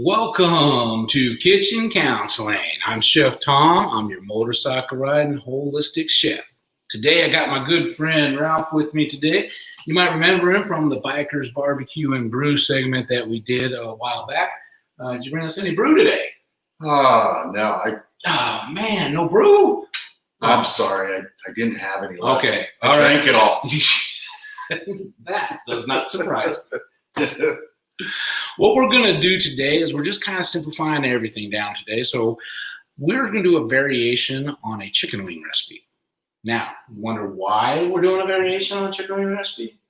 Welcome to Kitchen Counseling. I'm Chef Tom. I'm your motorcycle riding holistic chef. Today I got my good friend Ralph with me today. You might remember him from the Bikers Barbecue and Brew segment that we did a while back. Did you bring us any brew today? No. Oh man, no brew? I'm sorry. I didn't have any left. Okay. I drank it all. That does not surprise me. What we're going to do today is we're just kind of simplifying everything down today. So we're going to do a variation on a chicken wing recipe. Now, you wonder why we're doing a variation on a chicken wing recipe?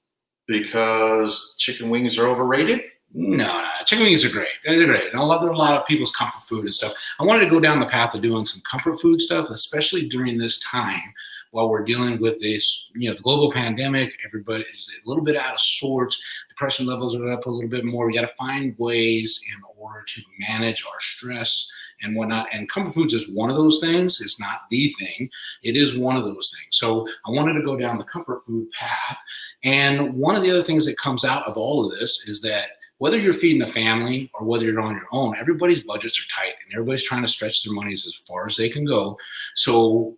Because chicken wings are overrated? No. Chicken wings are great. They're great. And I love a lot of people's comfort food and stuff. I wanted to go down the path of doing some comfort food stuff, especially during this time while we're dealing with this, the global pandemic. Everybody is a little bit out of sorts. Depression levels are up a little bit more. We got to find ways in order to manage our stress and whatnot. And comfort foods is one of those things. It's not the thing. It is one of those things. So I wanted to go down the comfort food path. And one of the other things that comes out of all of this is that whether you're feeding a family or whether you're on your own, everybody's budgets are tight and everybody's trying to stretch their monies as far as they can go. So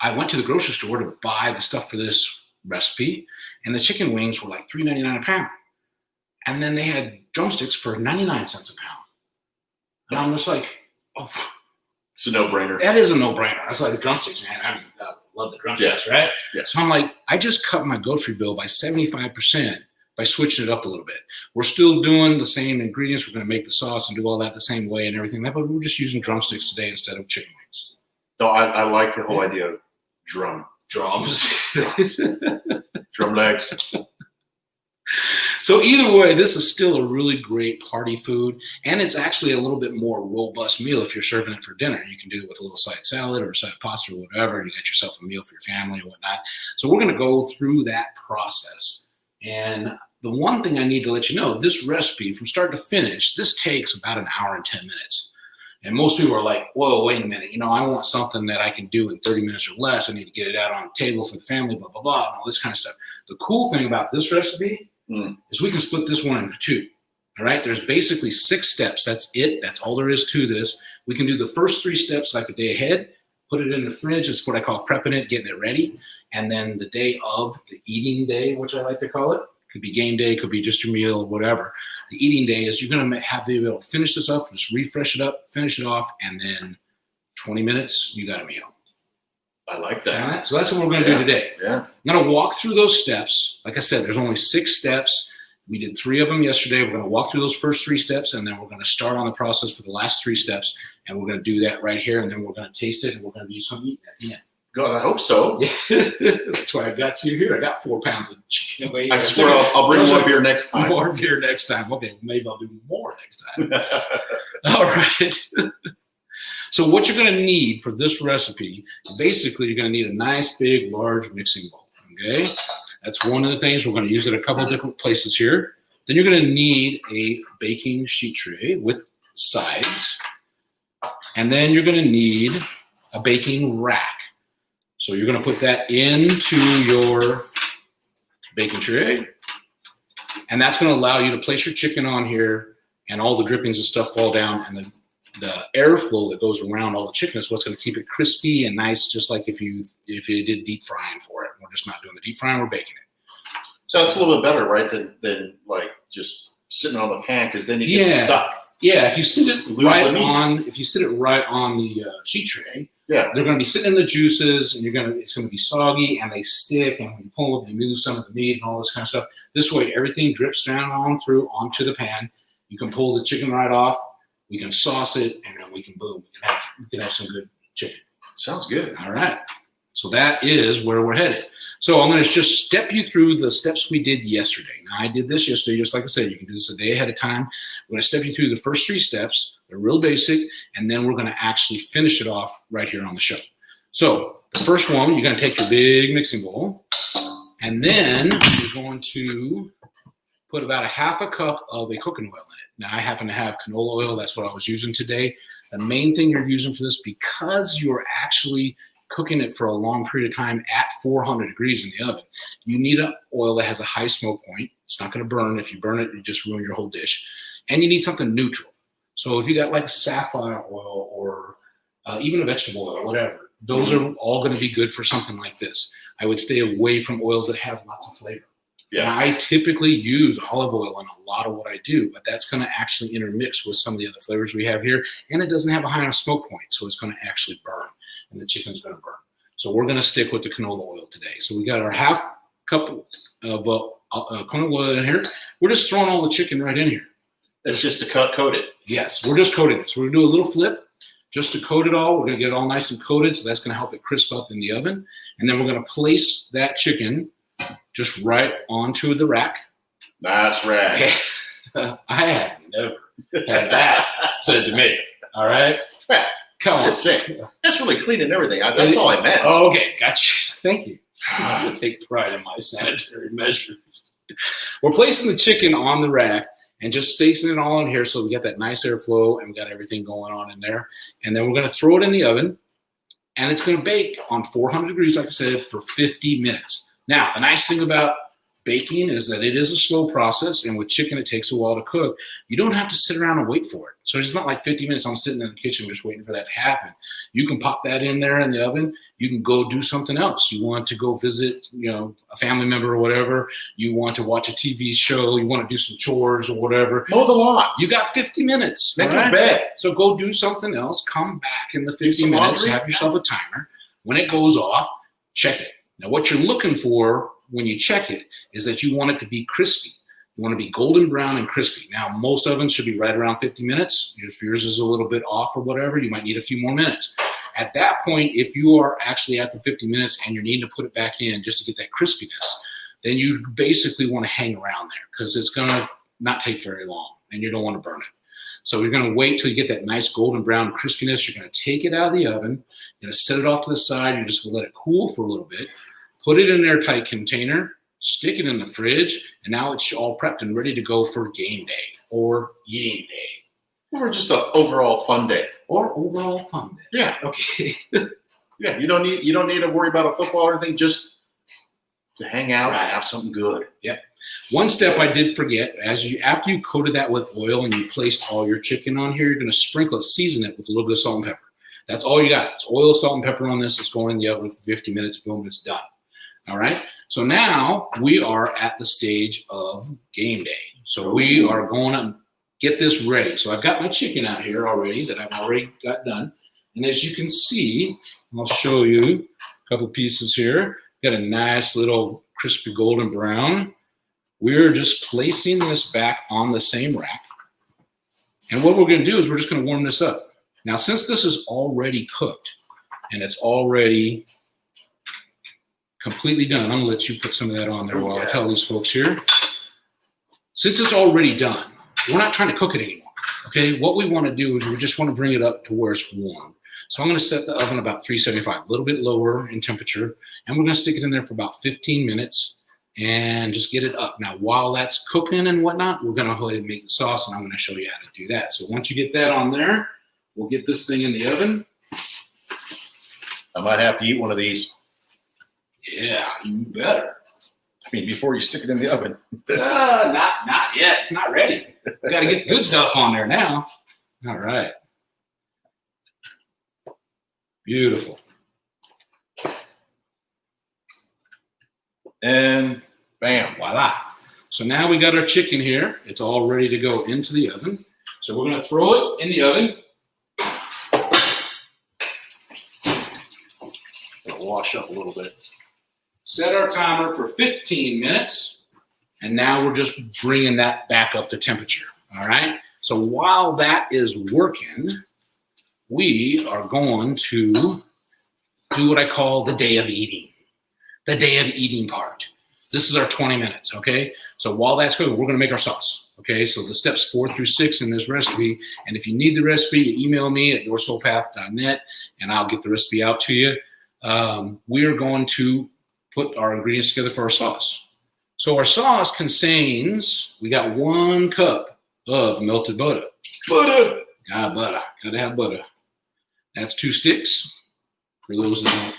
I went to the grocery store to buy the stuff for this recipe, and the chicken wings were like $3.99 a pound. And then they had drumsticks for 99 cents a pound. And I'm just like, oh. It's a no-brainer. That is a no-brainer. I was like, the drumsticks, man. I love the drumsticks, right? Yeah. So I'm like, I just cut my grocery bill by 75% by switching it up a little bit. We're still doing the same ingredients. We're going to make the sauce and do all that the same way and everything, but we're just using drumsticks today instead of chicken wings. No, I like the whole idea of drums. Drum legs. So either way, this is still a really great party food, and it's actually a little bit more robust meal if you're serving it for dinner. You can do it with a little side salad or a side pasta or whatever, and you get yourself a meal for your family or whatnot. So we're going to go through that process. And the one thing I need to let you know, this recipe from start to finish, this takes about an hour and 10 minutes. And most people are like, whoa, wait a minute. I want something that I can do in 30 minutes or less. I need to get it out on the table for the family, blah, blah, blah, and all this kind of stuff. The cool thing about this recipe is we can split this one into two. All right. There's basically 6 steps. That's it. That's all there is to this. We can do the first 3 steps like a day ahead, put it in the fridge. It's what I call prepping it, getting it ready. And then the day of the eating day, which I like to call it, could be game day, could be just your meal, whatever. The eating day is you're going to have to be able to finish this up, just refresh it up, finish it off, and then 20 minutes, you got a meal. I like that. So that's what we're going to do today. Yeah. I'm going to walk through those steps. Like I said, there's only 6 steps. We did 3 of them yesterday. We're going to walk through those first 3 steps, and then we're going to start on the process for the last 3 steps, and we're going to do that right here, and then we're going to taste it, and we're going to do some eating at the end. God, I hope so. That's why I got you here. I got 4 pounds of chicken. I swear I'll bring more beer next time. More beer next time. Okay, maybe I'll do more next time. All right. So what you're going to need for this recipe, basically you're going to need a nice, big, large mixing bowl. Okay? That's one of the things. We're going to use it a couple different places here. Then you're going to need a baking sheet tray with sides. And then you're going to need a baking rack. So you're going to put that into your baking tray, and that's going to allow you to place your chicken on here, and all the drippings and stuff fall down, and the airflow that goes around all the chicken is what's going to keep it crispy and nice, just like if you did deep frying for it. We're just not doing the deep frying; we're baking it. So that's a little bit better, right, than like just sitting on the pan, because then you get stuck. Yeah, if you sit it right on the sheet tray. Yeah, they're going to be sitting in the juices, and it's going to be soggy, and they stick, and when you pull them, you lose some of the meat and all this kind of stuff. This way, everything drips down on through onto the pan. You can pull the chicken right off. We can sauce it, and then we can have some good chicken. Sounds good. All right. So that is where we're headed. So I'm going to just step you through the steps we did yesterday. Now, I did this yesterday, just like I said. You can do this a day ahead of time. I'm going to step you through the first 3 steps. They're real basic, and then we're going to actually finish it off right here on the show. So the first one, you're going to take your big mixing bowl, and then you're going to put about a half a cup of a cooking oil in it. Now, I happen to have canola oil. That's what I was using today. The main thing you're using for this, because you're actually cooking it for a long period of time at 400 degrees in the oven, you need an oil that has a high smoke point. It's not going to burn. If you burn it, you just ruin your whole dish. And you need something neutral. So if you got like sapphire oil or even a vegetable oil, whatever, those are all going to be good for something like this. I would stay away from oils that have lots of flavor. Yeah. Now, I typically use olive oil in a lot of what I do, but that's going to actually intermix with some of the other flavors we have here, and it doesn't have a high enough smoke point, so it's going to actually burn, and the chicken's going to burn. So we're going to stick with the canola oil today. So we got our half cup of canola oil in here. We're just throwing all the chicken right in here. That's just to coat it? Yes, we're just coating it. So we're going to do a little flip just to coat it all. We're going to get it all nice and coated, so that's going to help it crisp up in the oven. And then we're going to place that chicken just right onto the rack. Nice rack. I have never had that said to me. All right? Come on. Just say, that's really clean and everything. That's all I meant. Oh, okay. Gotcha. Thank you. I take pride in my sanitary measures. We're placing the chicken on the rack and just stationing it all in here so we get that nice airflow and we got everything going on in there. And then we're going to throw it in the oven, and it's going to bake on 400 degrees, like I said, for 50 minutes. Now, the nice thing about baking is that it is a slow process, and with chicken, it takes a while to cook. You don't have to sit around and wait for it. So it's not like 50 minutes I'm sitting in the kitchen just waiting for that to happen. You can pop that in there in the oven. You can go do something else. You want to go visit, a family member or whatever. You want to watch a TV show. You want to do some chores or whatever. Mow the lawn. You got 50 minutes. Make your bed. So go do something else. Come back in the 50 minutes. Have yourself a timer. When it goes off, check it. Now, what you're looking for when you check it is that you want it to be crispy. You want to be golden brown and crispy. Now, most ovens should be right around 50 minutes. If yours is a little bit off or whatever, you might need a few more minutes. At that point, if you are actually at the 50 minutes and you're needing to put it back in just to get that crispiness, then you basically want to hang around there because it's going to not take very long and you don't want to burn it. So you're going to wait till you get that nice golden brown crispiness. You're going to take it out of the oven. You're going to set it off to the side. You're just going to let it cool for a little bit. Put it in an airtight container, stick it in the fridge, and now it's all prepped and ready to go for game day or eating day. Or just an overall fun day. Or overall fun day. Yeah. Okay. Yeah, you don't need to worry about a football or anything, just to hang out and have something good. Yep. One step I did forget, after you coated that with oil and you placed all your chicken on here, you're going to sprinkle it, season it with a little bit of salt and pepper. That's all you got. It's oil, salt, and pepper on this. It's going in the oven for 50 minutes. Boom, it's done. All right. So now we are at the stage of game day. So we are going to get this ready. So I've got my chicken out here already that I've already got done. And as you can see, I'll show you a couple pieces here. Got a nice little crispy golden brown. We're just placing this back on the same rack. And what we're going to do is we're just going to warm this up. Now, since this is already cooked and it's already completely done, I'm going to let you put some of that on there while I tell these folks here. Since it's already done, we're not trying to cook it anymore. Okay, what we want to do is we just want to bring it up to where it's warm. So I'm going to set the oven about 375, a little bit lower in temperature, and we're going to stick it in there for about 15 minutes and just get it up. Now, while that's cooking and whatnot, we're going to go ahead and make the sauce, and I'm going to show you how to do that. So once you get that on there, we'll get this thing in the oven. I might have to eat one of these. Yeah, you better. I mean, before you stick it in the oven. Not yet. It's not ready. We got to get the good stuff on there now. All right. Beautiful. And bam, voila. So now we got our chicken here. It's all ready to go into the oven. So we're going to throw it in the oven. It'll wash up a little bit. Set our timer for 15 minutes. And now we're just bringing that back up to temperature. All right. So while that is working, we are going to do what I call the day of eating. The day of eating part. This is our 20 minutes, okay? So while that's cooking, we're going to make our sauce, okay? So the steps 4 through 6 in this recipe, and if you need the recipe, you email me at yoursoulpath.net, and I'll get the recipe out to you. We are going to put our ingredients together for our sauce. So our sauce contains, we got 1 cup of melted butter. Butter! Butter. Gotta have butter. That's 2 sticks, for those that don't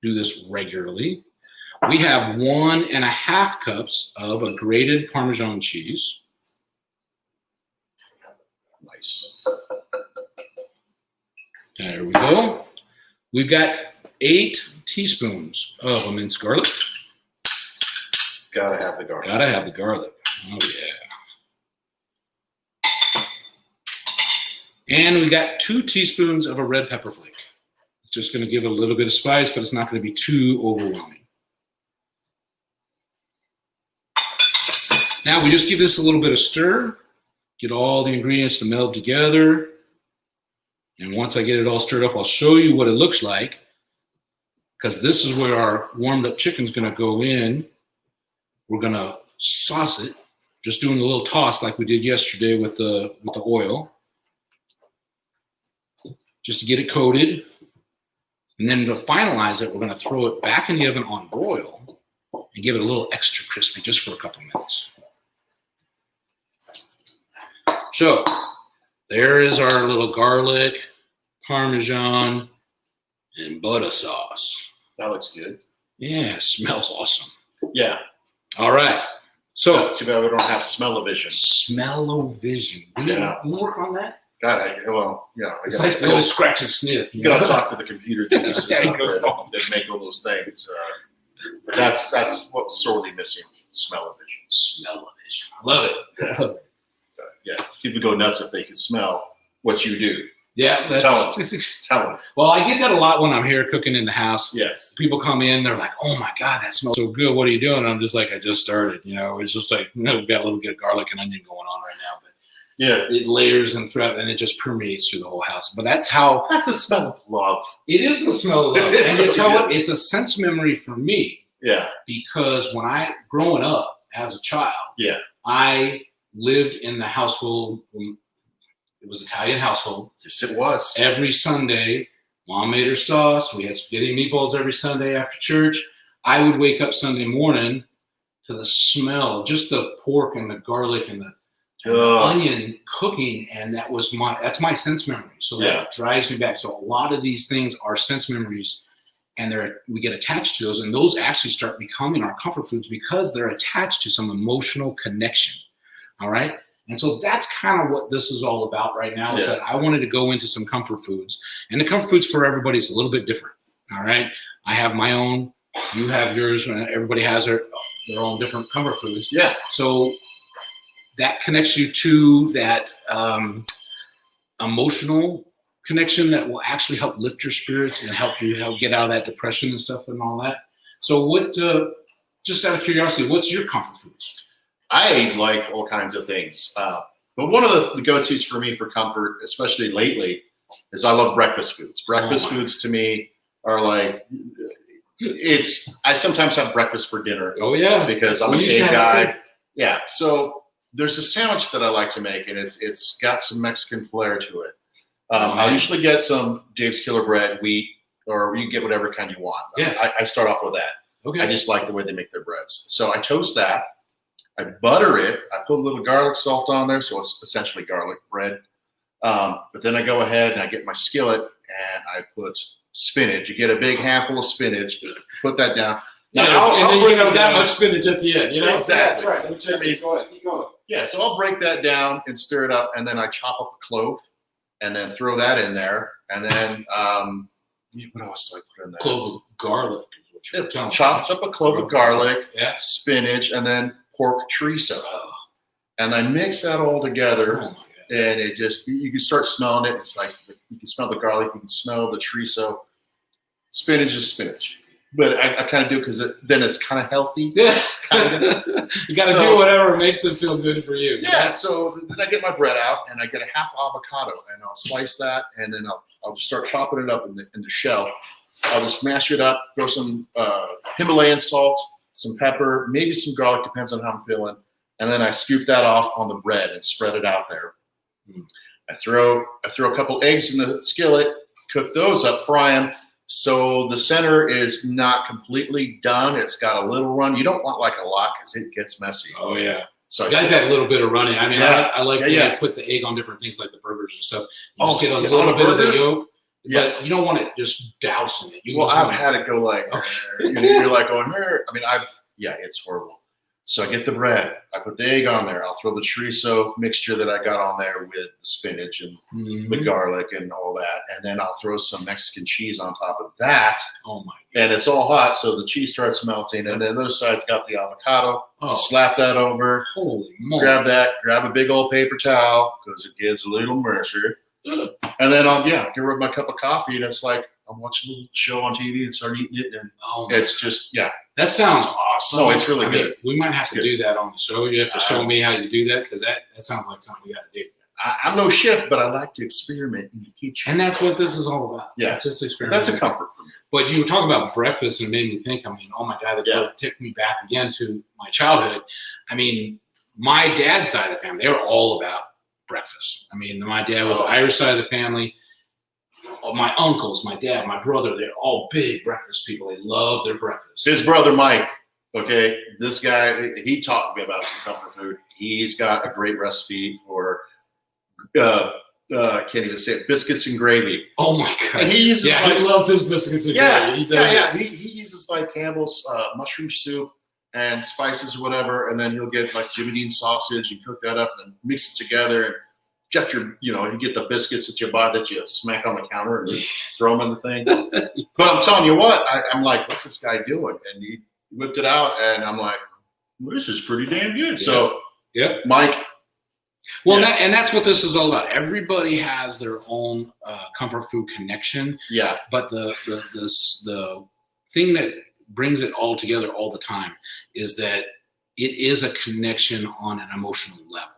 do this regularly. We have 1.5 cups of a grated Parmesan cheese. juice. There we go. We've got 8 teaspoons of minced garlic. Gotta have the garlic. Gotta have the garlic. Oh, yeah. And we got 2 teaspoons of a red pepper flake. It's just going to give it a little bit of spice, but it's not going to be too overwhelming. Now we just give this a little bit of stir, get all the ingredients to meld together. And once I get it all stirred up, I'll show you what it looks like, because this is where our warmed up chicken is going to go in. We're going to sauce it, just doing a little toss like we did yesterday with the oil, just to get it coated. And then to finalize it, we're going to throw it back in the oven on broil and give it a little extra crispy just for a couple minutes. So there is our little garlic, Parmesan, and butter sauce. That looks good. Yeah, smells awesome. Yeah. All right. So too bad we don't have smell-o-vision. Smell-o-vision. Yeah. You work on that? God, I It's like a little scratch and sniff. You gotta talk to the computer geniuses There you out go. there that make all those things. But that's what's sorely missing. Smell-o-vision. Smell-o-vision. I love it. Yeah. People go nuts if they can smell what you do. Yeah, that's Tell them. Well, I get that a lot when I'm here cooking in the house. Yes. People come in, they're like, "Oh my God, that smells so good. What are you doing?" And I'm just like, "I just started." It's just like, we've got a little bit of garlic and onion going on right now, but yeah, it layers and throughout, and it just permeates through the whole house. But that's the smell of love. it is. The smell of love, and you know what? It's a sense memory for me. Yeah. Because when growing up as a child, yeah, I lived in the household. It was Italian household. Yes, it was. Every Sunday, Mom made her sauce. We had spaghetti and meatballs every Sunday after church. I would wake up Sunday morning to the smell, just the pork and the garlic and the onion cooking, and that's my sense memory. So that drives me back. So a lot of these things are sense memories, and we get attached to those, and those actually start becoming our comfort foods because they're attached to some emotional connection. All right. And so that's kind of what this is all about right now, is that I wanted to go into some comfort foods. And the comfort foods for everybody is a little bit different. All right. I have my own, you have yours, and everybody has their own different comfort foods. Yeah. So that connects you to that emotional connection that will actually help lift your spirits and help you get out of that depression and stuff and all that. So just out of curiosity, what's your comfort foods? I like all kinds of things. But one of the go-tos for me for comfort, especially lately, is I love breakfast foods. Breakfast foods to me are like, I sometimes have breakfast for dinner. Oh, yeah. Because I'm an egg guy. Yeah. So there's a sandwich that I like to make, and it's got some Mexican flair to it. I usually get some Dave's Killer Bread, wheat, or you can get whatever kind you want. Yeah. I start off with that. Okay. I just like the way they make their breads. So I toast that. I butter it. I put a little garlic salt on there, so it's essentially garlic bread. But then I go ahead and I get my skillet and I put spinach. You get a big handful of spinach, put that down. Now, and then you get that much spinach at the end. Exactly. That's right. Let me check these. Go ahead. Keep going. Yeah, so I'll break that down and stir it up, and then I chop up a clove and then throw that in there. And then what else do I put in there? Clove of garlic is what you're telling me. Chopped up a clove of garlic, yeah, spinach, and then pork chorizo. And I mix that all together, and it just, you can start smelling it. It's like, you can smell the garlic, you can smell the chorizo. Spinach is spinach. But I kind of do because then it's kind of healthy. Yeah. You got to do whatever makes it feel good for you. Yeah, so then I get my bread out, and I get a half avocado, and I'll slice that, and then I'll just start chopping it up in the shell. I'll just mash it up, throw some Himalayan salt, some pepper, maybe some garlic, depends on how I'm feeling. And then I scoop that off on the bread and spread it out there. I throw a couple eggs in the skillet, cook those up, fry them. So the center is not completely done. It's got a little run. You don't want like a lot because it gets messy. Oh, yeah. So I got that little bit of running. I mean, I like to put the egg on different things like the burgers and stuff. You just get a little bit of the yolk. Yeah, but you don't want it just dousing it. I've had it go like, you're like going, I mean, it's horrible. So I get the bread, I put the egg on there, I'll throw the chorizo mixture that I got on there with the spinach and the garlic and all that, and then I'll throw some Mexican cheese on top of that. Oh my God. And it's all hot, so the cheese starts melting, and then those sides got the avocado. Slap that over. Holy moly. Grab that, grab a big old paper towel, because it gets a little murky. And then I'll get rid of my cup of coffee, and it's like I'm watching a little show on TV and start eating it, and it's just That sounds awesome. No, it's really good. We might have to do that on the show. You have to show me how you do that, because that sounds like something we got to do. I'm no chef, but I like to experiment in the kitchen. And that's what this is all about. Yeah. It's just experiment. That's a comfort for me. But you were talking about breakfast, and it made me think, oh my God, that took me back again to my childhood. I mean, my dad's side of the family, they were all about breakfast. I mean, my dad was the Irish side of the family. My uncles, my dad, my brother, they're all big breakfast people. They love their breakfast. His brother, Mike, this guy, he taught me about some comfort food. He's got a great recipe for, can't even say it, biscuits and gravy. Oh my God. And he uses he loves his biscuits and gravy. He uses like Campbell's mushroom soup and spices or whatever, and then he'll get like Jimmy Dean sausage and cook that up and mix it together and get you get the biscuits that you buy that you smack on the counter and just throw them in the thing. But I'm telling you what, I'm like, what's this guy doing? And he whipped it out, and I'm like, well, this is pretty damn good. So, Mike. Well, and that's what this is all about. Everybody has their own comfort food connection. Yeah. But the thing that brings it all together all the time is that it is a connection on an emotional level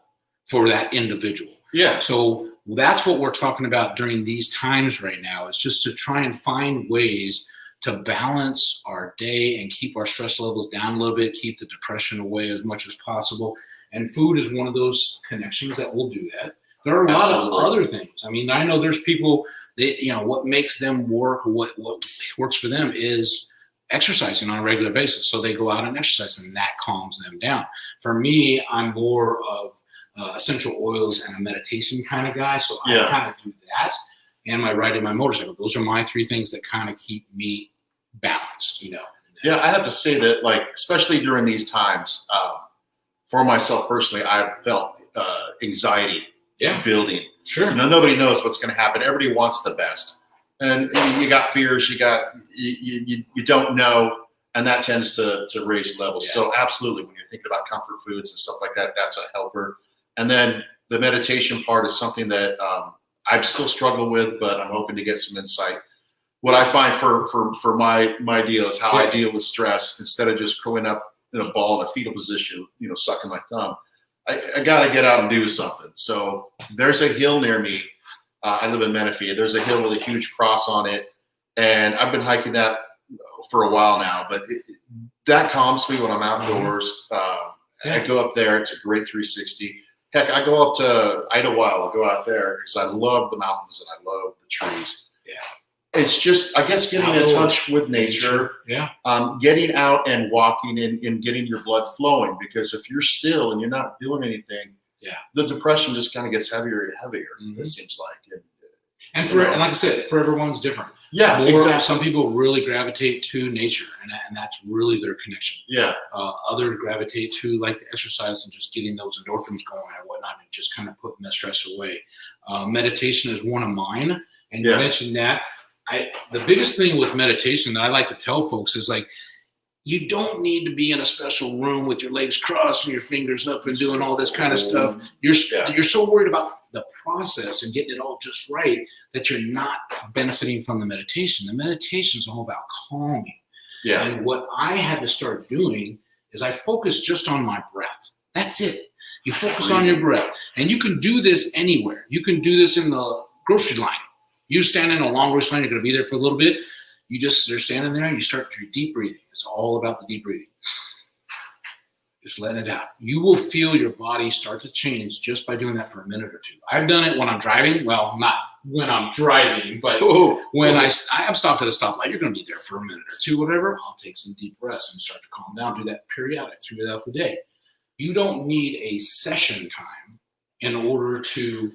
for that individual. Yeah. So that's what we're talking about during these times right now, is just to try and find ways to balance our day and keep our stress levels down a little bit, keep the depression away as much as possible. And food is one of those connections that will do that. There are a lot of other things. I mean, I know there's people that, what makes them work, or what works for them is exercising on a regular basis. So they go out and exercise, and that calms them down. For me, I'm more of essential oils and a meditation kind of guy. So I kind of do that. And my riding my motorcycle. Those are my three things that kind of keep me balanced, Yeah, I have to say that, like, especially during these times, for myself personally, I've felt anxiety building. Sure. Nobody knows what's going to happen. Everybody wants the best. And you got fears, you don't know, and that tends to raise levels. So absolutely, when you're thinking about comfort foods and stuff like that, that's a helper. And then the meditation part is something that I still struggle with, but I'm hoping to get some insight. What I find for my deal is how I deal with stress. Instead of just curling up in a ball in a fetal position, sucking my thumb, I got to get out and do something. So there's a hill near me. I live in Menifee. There's a hill with a huge cross on it, and I've been hiking that for a while now. But that calms me when I'm outdoors. I go up there. It's a great 360. Heck, I go up to Idlewild. I'll go out there because I love the mountains and I love the trees. Yeah. It's just, I guess, getting in touch with nature. Yeah. Getting out and walking and getting your blood flowing, because if you're still and you're not doing anything, the depression just kind of gets heavier and heavier. It seems like. And like I said, for everyone's different. Yeah, exactly. Some people really gravitate to nature, and that's really their connection. Yeah. Others gravitate to like the exercise and just getting those endorphins going and whatnot, and just kind of putting that stress away. Meditation is one of mine, and you mentioned that. The biggest thing with meditation that I like to tell folks is, like, you don't need to be in a special room with your legs crossed and your fingers up and doing all this kind of stuff. You're so worried about the process and getting it all just right that you're not benefiting from the meditation. The meditation is all about calming. Yeah. And what I had to start doing is I focused just on my breath. That's it. You focus on your breath. And you can do this anywhere. You can do this in the grocery line. You stand in a long grocery line, you're going to be there for a little bit. You're standing there, and you start your deep breathing. It's all about the deep breathing. Just letting it out. You will feel your body start to change just by doing that for a minute or two. I've done it when I'm driving. Well, not when I'm driving, but when I'm stopped at a stoplight, you're going to be there for a minute or two, whatever. I'll take some deep breaths and start to calm down. Do that periodic throughout the day. You don't need a session time in order to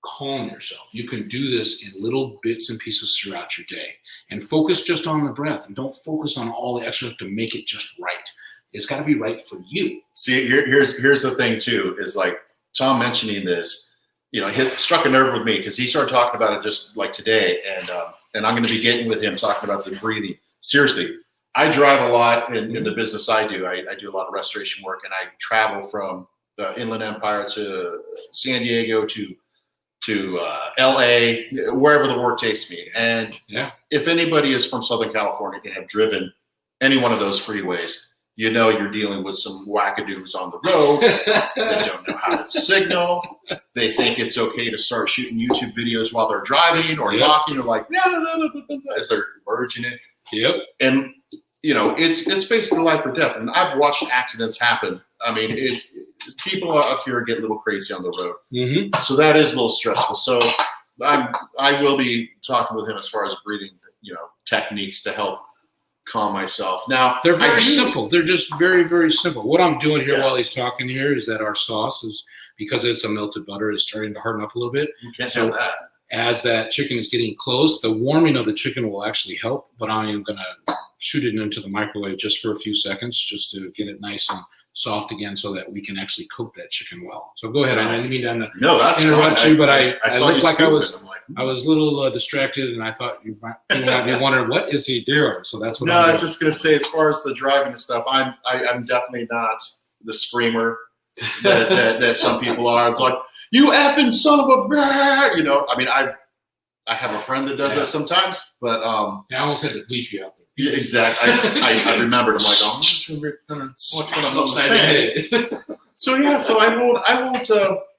calm yourself. You can do this in little bits and pieces throughout your day, and focus just on the breath, and don't focus on all the extra stuff to make it just right. It's got to be right for you. See, here's the thing too, is like Tom mentioning this, you know, it struck a nerve with me because he started talking about it just like today, and I'm going to be getting with him talking about the breathing. Seriously, I drive a lot in the business I do. I do a lot of restoration work, and I travel from the Inland Empire to San Diego to LA, wherever the work takes me. And if anybody is from Southern California and have driven any one of those freeways, you know you're dealing with some wackadoos on the road that don't know how to signal. They think it's okay to start shooting YouTube videos while they're driving or talking, or like as they're merging it. Yep. And you know, it's basically life or death. And I've watched accidents happen. I mean, people up here get a little crazy on the road. Mm-hmm. So that is a little stressful. So I will be talking with him as far as breathing, you know, techniques to help calm myself. Now, they're very simple. They're just very, very simple. What I'm doing here while he's talking here is that our sauce is, because it's a melted butter, is starting to harden up a little bit. You can't do that. As that chicken is getting close, the warming of the chicken will actually help, but I am going to shoot it into the microwave just for a few seconds just to get it nice and soft again so that we can actually cook that chicken well. So go ahead. I didn't mean to interrupt you, but I looked like I was a little distracted, and I thought you might be wondering, what is he doing? So that's what I was just going to say, as far as the driving and stuff, I'm definitely not the screamer that some people are. It's like, you effing son of a bear! You know, I mean, I have a friend that does that sometimes, but I almost had to bleep you out there. Yeah, exactly. I remembered. I'm like, oh, what's what I'm saying. So I won't.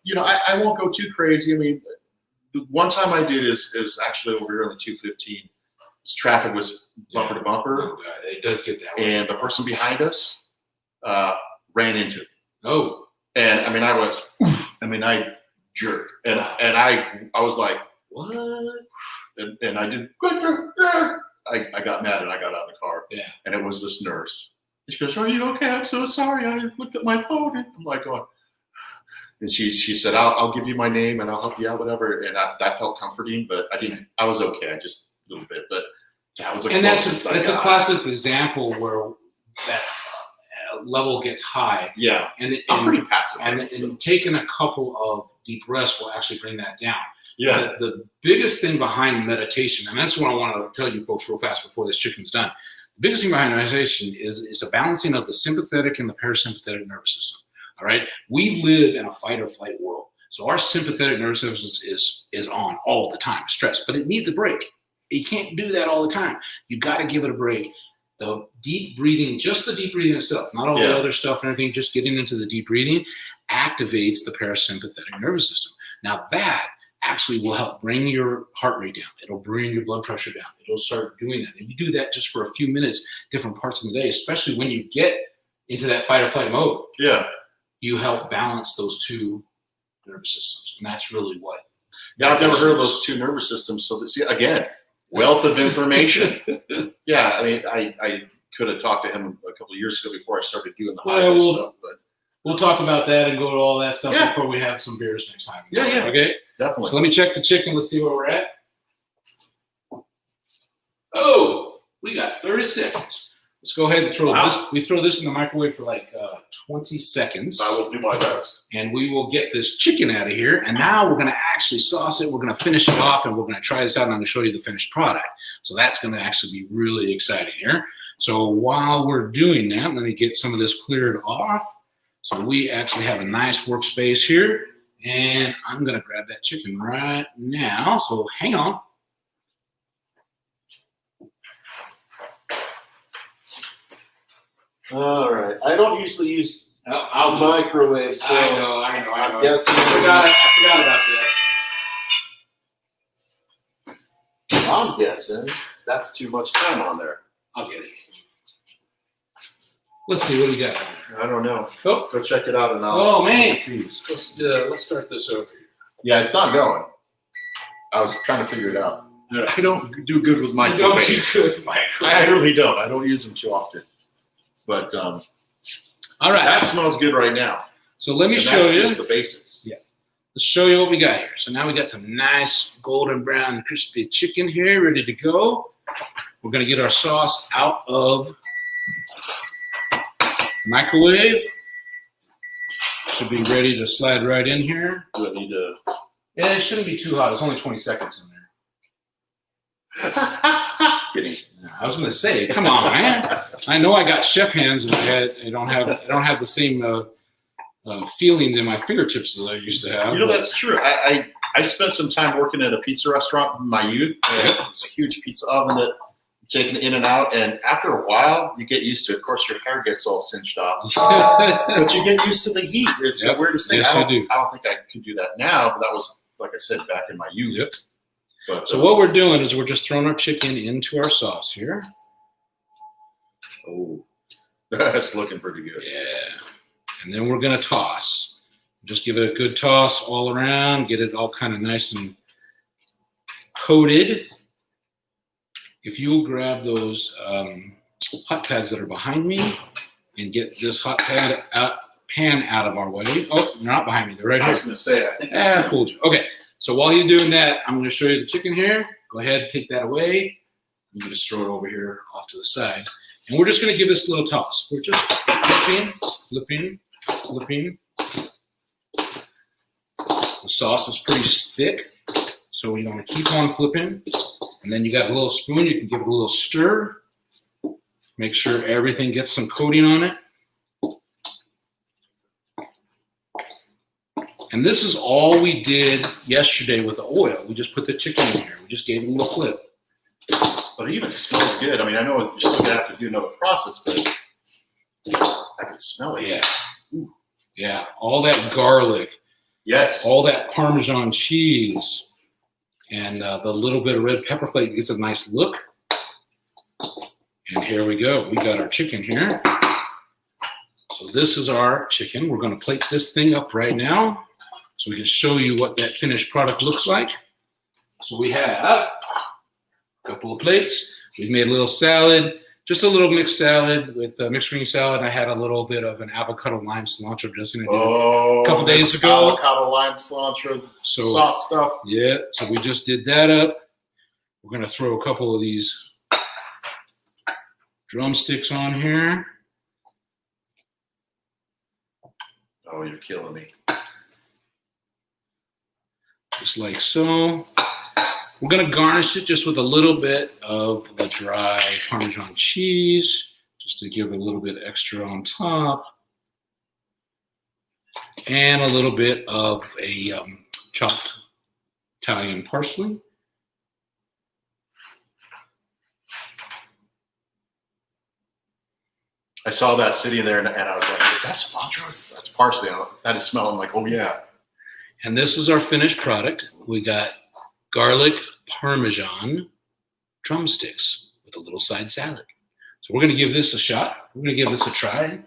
You know, I won't go too crazy. I mean, the one time I did is actually over here on the 215. Traffic was bumper to bumper. Oh, God, it does get that way. And the person behind us ran into it. Oh. And I mean, I jerked, and I was like, what? And I did. I got mad and I got out of the car. Yeah. And it was this nurse. And she goes, "Are you okay? I'm so sorry. I looked at my phone." And I'm like, "Oh." And she said, I'll give you my name and I'll help you out, whatever. And that felt comforting, but I was okay. I just a little bit, but that was that's a classic example where that level gets high. Yeah. And I'm pretty passive. And taking a couple of deep breaths will actually bring that down. Yeah. The biggest thing behind meditation, and that's what I want to tell you folks real fast before this chicken's done. The biggest thing behind meditation is a balancing of the sympathetic and the parasympathetic nervous system. All right. We live in a fight or flight world. So our sympathetic nervous system is on all the time, stress, but it needs a break. You can't do that all the time. You got to give it a break. The deep breathing, just the deep breathing itself, not all the other stuff and everything, just getting into the deep breathing activates the parasympathetic nervous system. Now that actually will help bring your heart rate down. It'll bring your blood pressure down. It'll start doing that. And you do that just for a few minutes, different parts of the day, especially when you get into that fight or flight mode. Yeah. You help balance those two nervous systems. And that's really what. Yeah, I've never heard of those two nervous systems. So see, again, wealth of information. Yeah, I mean, I could have talked to him a couple of years ago before I started doing the high stuff. But we'll talk about that and go to all that stuff before we have some beers next time. Yeah. Okay? Definitely. So let me check the chicken. Let's see where we're at. Oh, we got 30 seconds. Let's go ahead and throw this. We throw this in the microwave for like 20 seconds. I will do my best. And we will get this chicken out of here. And now we're going to actually sauce it. We're going to finish it off, and we're going to try this out, and I'm going to show you the finished product. So that's going to actually be really exciting here. So while we're doing that, let me get some of this cleared off. So we actually have a nice workspace here. And I'm going to grab that chicken right now. So hang on. All right. I don't usually use microwave, so I know. I guess I forgot about that. I'm guessing that's too much time on there. I'll get it. Let's see what we got. I don't know. Oh. Go check it out, and Oh man, let's start this over here. Yeah, it's not going. I was trying to figure it out. I don't do good with microwaves. I really don't. I don't use them too often. But all right, that smells good right now. So let me show you just the basics. Yeah, let's show you what we got here. So now we got some nice golden brown crispy chicken here, ready to go. We're gonna get our sauce out of Microwave. Should be ready to slide right in here. Do I need to? Yeah, it shouldn't be too hot. It's only 20 seconds in there. Kidding. I was going to say, come on, man. I know I got chef hands and I don't have the same feeling in my fingertips as I used to have. You know, that's true. I spent some time working at a pizza restaurant in my youth. And it's a huge pizza oven that you're taking in and out. And after a while, you get used to it. Of course, your hair gets all cinched off. But you get used to the heat. It's the weirdest thing. Yes, I you do. don't think I could do that now, but that was, like I said, back in my youth. Yep. But, So what we're doing is we're just throwing our chicken into our sauce here. Oh, that's looking pretty good. Yeah. And then we're going to toss. Just give it a good toss all around. Get it all kind of nice and coated. If you'll grab those hot pads that are behind me and get this hot pan out of our way. Oh, they're not behind me. They're right I here. was going to say, I think I fooled you. Okay. So while he's doing that, I'm going to show you the chicken here. Go ahead and take that away. I'm going to just throw it over here off to the side. And we're just going to give this a little toss. We're just flipping. The sauce is pretty thick, so we want to keep on flipping. And then you got a little spoon. You can give it a little stir. Make sure everything gets some coating on it. And this is all we did yesterday with the oil. We just put the chicken in here. We just gave it a little flip. But it even smells good. I mean, I know you're still going to have to do another process, but I can smell it. Yeah. Ooh. Yeah. All that garlic. Yes. All that Parmesan cheese. And the little bit of red pepper flake gives a nice look. And here we go. We got our chicken here. So this is our chicken. We're going to plate this thing up right now so we can show you what that finished product looks like. So we have a couple of plates. We've made a little salad, just a little mixed salad with mixed green salad. I had a little bit of an avocado lime cilantro dressing I did a couple days ago. Avocado lime cilantro sauce stuff. Yeah, so we just did that up. We're going to throw a couple of these drumsticks on here. Oh, you're killing me. Just like so. We're going to garnish it just with a little bit of the dry Parmesan cheese, just to give it a little bit extra on top. And a little bit of a chopped Italian parsley. I saw that sitting there, and I was like, is that cilantro? That's parsley. That is smelling like, oh, yeah. And this is our finished product. We got garlic Parmesan drumsticks with a little side salad. So we're going to give this a shot. We're going to give this a try and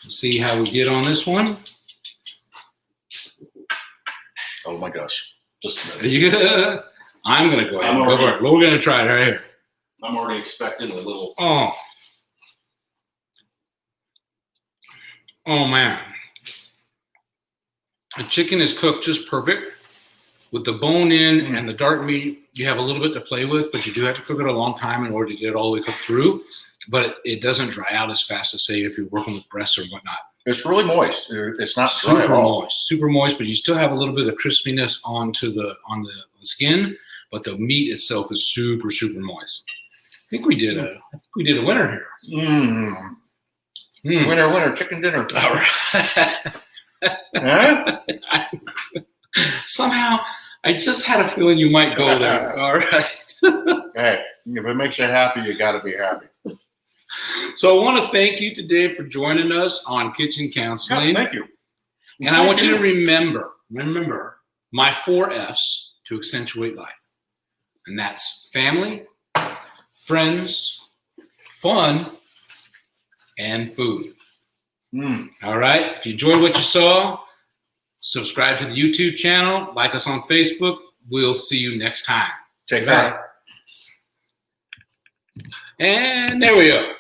see how we get on this one. Oh, my gosh. Just a minute. Yeah. I'm going to go ahead and go for it. We're going to try it right here. I'm already expecting a little. Oh, man. The chicken is cooked just perfect. With the bone in and the dark meat, you have a little bit to play with, but you do have to cook it a long time in order to get it all the way cooked through. But it doesn't dry out as fast as, say, if you're working with breasts or whatnot. It's really moist. It's not dry at all. Super moist, but you still have a little bit of crispiness on the skin, but the meat itself is super moist. I think we did a winner here. Winner, chicken dinner. All right. Huh? Somehow, I just had a feeling you might go there. All right. Hey, if it makes you happy, you got to be happy. So I want to thank you today for joining us on Kitchen Counseling. Yeah, thank you. And I want you to remember my 4 F's to accentuate life. And that's family, friends, fun, and food. All right. If you enjoyed what you saw, subscribe to the YouTube channel, like us on Facebook. We'll see you next time. Take care. And there we go.